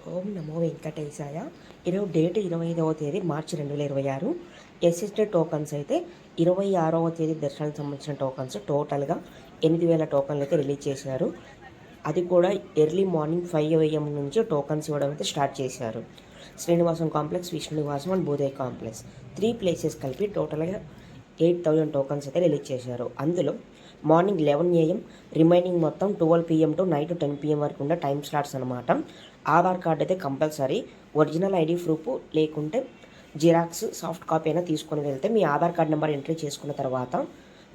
ఓం నమో వెంకటేశాయ. ఈరోజు డేట్ 25వ తేదీ మార్చి 2026. SST tokens అయితే 26వ తేదీ దర్శనానికి సంబంధించిన టోకన్స్ టోటల్గా 8,000 టోకన్లు అయితే రిలీజ్ చేశారు. అది కూడా ఎర్లీ మార్నింగ్ 5 AM నుంచి టోకన్స్ ఇవ్వడం అయితే స్టార్ట్ చేశారు. శ్రీనివాసం కాంప్లెక్స్, విష్ణు నివాసం అండ్ భూదేవి కాంప్లెక్స్ 3 ప్లేసెస్ కలిపి టోటల్గా 8,000 టోకన్స్ అయితే రిలీజ్ చేశారు. అందులో మార్నింగ్ 11 AM, రిమైనింగ్ మొత్తం 12 PM టు నైట్ 10 PM వరకు ఉండే టైం స్లాట్స్ అనమాట. ఆధార్ కార్డ్ అయితే కంపల్సరీ, ఒరిజినల్ ఐడి ప్రూఫ్ లేకుంటే జిరాక్స్ సాఫ్ట్ కాపీ అయినా తీసుకొని వెళ్తే మీ ఆధార్ కార్డ్ నెంబర్ ఎంట్రీ చేసుకున్న తర్వాత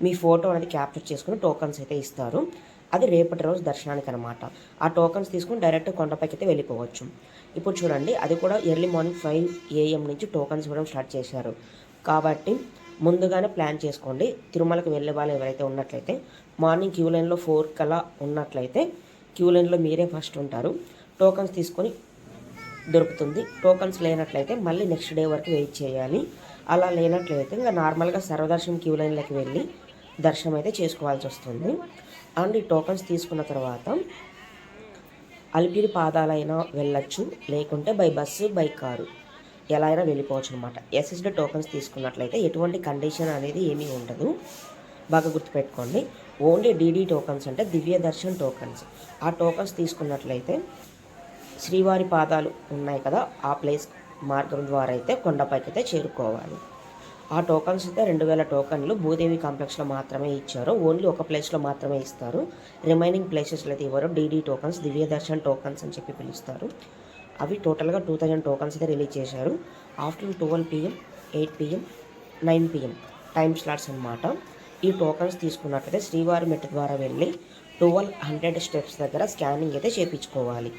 మీ ఫోటో అనేది క్యాప్చర్ చేసుకుని టోకన్స్ అయితే ఇస్తారు. అది రేపటి రోజు దర్శనానికి అనమాట. ఆ టోకన్స్ తీసుకుని డైరెక్ట్ కొండపైకి అయితే వెళ్ళిపోవచ్చు. ఇప్పుడు చూడండి, అది కూడా ఎర్లీ మార్నింగ్ 5 AM నుంచి టోకన్స్ ఇవ్వడం స్టార్ట్ చేశారు. కాబట్టి ముందుగానే ప్లాన్ చేసుకోండి. తిరుమలకి వెళ్ళే వాళ్ళు ఎవరైతే ఉన్నట్లయితే మార్నింగ్ క్యూ లైన్లో 4 కల్లా ఉన్నట్లయితే క్యూ లైన్లో మీరే ఫస్ట్ ఉంటారు. టోకన్స్ తీసుకొని దొరుకుతుంది. టోకన్స్ లేనట్లయితే మళ్ళీ నెక్స్ట్ డే వరకు వెయిట్ చేయాలి. అలా లేనట్లయితే ఇంకా నార్మల్గా సర్వదర్శనం క్యూ లైన్లోకి వెళ్ళి దర్శనం అయితే చేసుకోవాల్సి వస్తుంది. అండ్ ఈ టోకన్స్ తీసుకున్న తర్వాత అలిపిరి పాదాలైనా వెళ్ళొచ్చు, లేకుంటే బై బస్సు బై కారు ఎలా అయినా వెళ్ళిపోవచ్చు అనమాట. ఎస్ఎస్డి టోకన్స్ తీసుకున్నట్లయితే ఎటువంటి కండిషన్ అనేది ఏమీ ఉండదు. బాగా గుర్తుపెట్టుకోండి. ఓన్లీ డీడీ టోకన్స్ అంటే దివ్య దర్శన్ టోకన్స్. ఆ టోకన్స్ తీసుకున్నట్లయితే శ్రీవారి పాదాలు ఉన్నాయి కదా, ఆ ప్లేస్ మార్గం ద్వారా అయితే కొండపైకి అయితే చేరుకోవాలి. ఆ టోకన్స్ అయితే 2,000 టోకన్లు భూదేవి కాంప్లెక్స్లో మాత్రమే ఇచ్చారు. ఓన్లీ ఒక ప్లేస్లో మాత్రమే ఇస్తారు. రిమైనింగ్ ప్లేసెస్లో అయితే ఇవ్వరు. డీడీ టోకన్స్, దివ్య దర్శన్ టోకన్స్ అని చెప్పి పిలుస్తారు. అవి టోటల్గా 2,000 టోకన్స్ అయితే రిలీజ్ చేశారు. Afternoon 12 PM, 8 PM, 9 PM time slots అనమాట. ఈ టోకన్స్ తీసుకున్నట్లయితే శ్రీవారి మెట్టు ద్వారా వెళ్ళి 1200 స్టెప్స్ దగ్గర స్కానింగ్ అయితే చేయించుకోవాలి.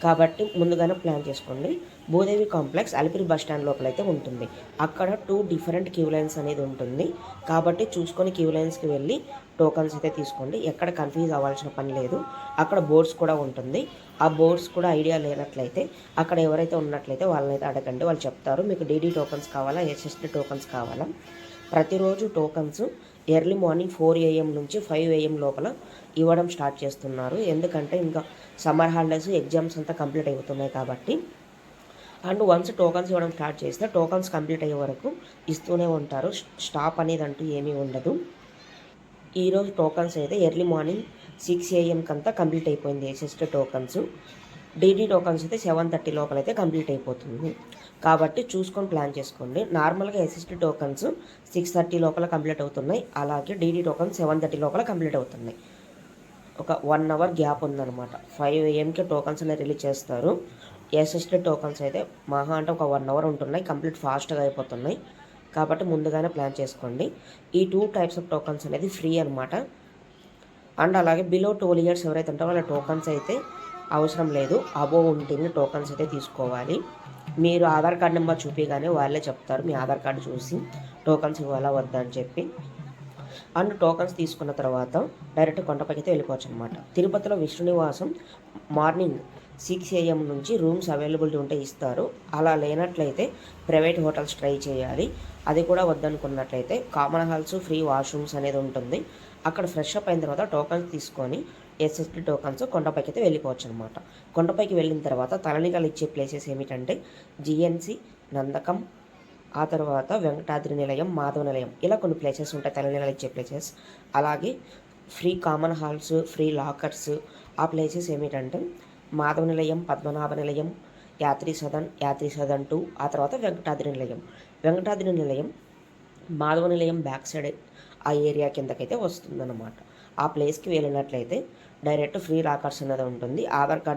కాబట్టి ముందుగానే ప్లాన్ చేసుకోండి. Bhudevi complex Alipiri bus stand లోపలైతే ఉంటుంది. అక్కడ 2 డిఫరెంట్ క్యూ లైన్స్ అనేది ఉంటుంది. కాబట్టి చూసుకొని క్యూ లైన్స్కి వెళ్ళి టోకన్స్ అయితే తీసుకోండి. ఎక్కడ కన్ఫ్యూజ్ అవ్వాల్సిన పని లేదు. అక్కడ బోర్డ్స్ కూడా ఉంటుంది. ఆ బోర్డ్స్ కూడా ఐడియా లేనట్లయితే అక్కడ ఎవరైతే ఉన్నట్లయితే వాళ్ళనైతే అడగండి, వాళ్ళు చెప్తారు. మీకు డీడీ టోకన్స్ కావాలా, ఎస్ఎస్డి టోకన్స్ కావాలా. ప్రతిరోజు టోకన్స్ ఎర్లీ మార్నింగ్ 4 AM నుంచి 5 AM లోపల ఇవ్వడం స్టార్ట్ చేస్తున్నారు. ఎందుకంటే ఇంకా సమ్మర్ హాలిడేస్, ఎగ్జామ్స్ అంతా కంప్లీట్ అయిపోతున్నాయి కాబట్టి. అండ్ వన్స్ టోకన్స్ ఇవ్వడం స్టార్ట్ చేస్తే టోకన్స్ కంప్లీట్ అయ్యే వరకు ఇస్తూనే ఉంటారు. స్టాప్ అనేది అంటూ ఏమీ ఉండదు. ఈరోజు టోకన్స్ అయితే ఎర్లీ మార్నింగ్ 6 AM కంతా కంప్లీట్ అయిపోయింది ఎస్ఎస్టీ టోకన్స్. డీడీ టోకన్స్ అయితే 7:30 లోపలైతే కంప్లీట్ అయిపోతుంది. కాబట్టి చూసుకొని ప్లాన్ చేసుకోండి. నార్మల్గా ఎస్ఎస్టీ టోకన్స్ 6:30 లోపల కంప్లీట్ అవుతున్నాయి. అలాగే డీడీ టోకన్స్ 7:30 లోపల కంప్లీట్ అవుతున్నాయి. ఒక 1 అవర్ గ్యాప్ ఉందన్నమాట. 5 AMకి టోకన్స్ అనేది రిలీజ్ చేస్తారు. ఎస్ఎస్టీ టోకన్స్ అయితే మహా అంటే ఒక 1 అవర్ ఉంటున్నాయి. కంప్లీట్ ఫాస్ట్గా అయిపోతున్నాయి. కాబట్టి ముందుగానే ప్లాన్ చేసుకోండి. ఈ 2 టైప్స్ ఆఫ్ టోకన్స్ అనేది ఫ్రీ అనమాట. అండ్ అలాగే బిలో 12 years ఎవరైతే ఉంటారో వాళ్ళ టోకన్స్ అయితే అవసరం లేదు. అబోవ్ ఉంటేనే టోకన్స్ అయితే తీసుకోవాలి. మీరు ఆధార్ కార్డ్ నెంబర్ చూపించగానే వాళ్ళే చెప్తారు, మీ ఆధార్ కార్డు చూసి టోకన్స్ ఇవ్వాలా వద్దా అని చెప్పి. అండ్ టోకన్స్ తీసుకున్న తర్వాత డైరెక్ట్ కొండపైకి అయితే వెళ్ళిపోవచ్చు అనమాట. తిరుపతిలో విష్ణు నివాసం మార్నింగ్ 6 AM నుంచి రూమ్స్ అవైలబిలిటీ ఉంటే ఇస్తారు. అలా లేనట్లయితే ప్రైవేట్ హోటల్స్ ట్రై చేయాలి. అది కూడా వద్దనుకున్నట్లయితే కామన్ హాల్స్, ఫ్రీ వాష్రూమ్స్ అనేది ఉంటుంది. అక్కడ ఫ్రెష్ అప్ అయిన తర్వాత టోకన్స్ తీసుకొని ఎస్ఎస్టీ టోకన్స్ కొండపైకి అయితే వెళ్ళిపోవచ్చు అనమాట. కొండపైకి వెళ్ళిన తర్వాత తలనిగాలు ఇచ్చే ప్లేసెస్ ఏమిటంటే జిఎన్సి, నందకం, ఆ తర్వాత వెంకటాద్రి నిలయం, మాధవ నిలయం, ఇలా కొన్ని ప్లేసెస్ ఉంటాయి తలనిగాలు ఇచ్చే ప్లేసెస్. అలాగే free common halls, free lockers, ఆ ప్లేసెస్ ఏమిటంటే మాధవ నిలయం, పద్మనాభ నిలయం, యాత్రి సదన్ 2, ఆ తర్వాత వెంకటాద్రి నిలయం. వెంకటాద్రి నిలయం మాధవ నిలయం బ్యాక్ సైడ్ ఆ ఏరియా కిందకైతే వస్తుందన్నమాట. ఆ ప్లేస్కి వెళ్ళినట్లయితే డైరెక్ట్ ఫ్రీ లాకర్స్ అనేది ఉంటుంది. ఆధార్ కార్డ్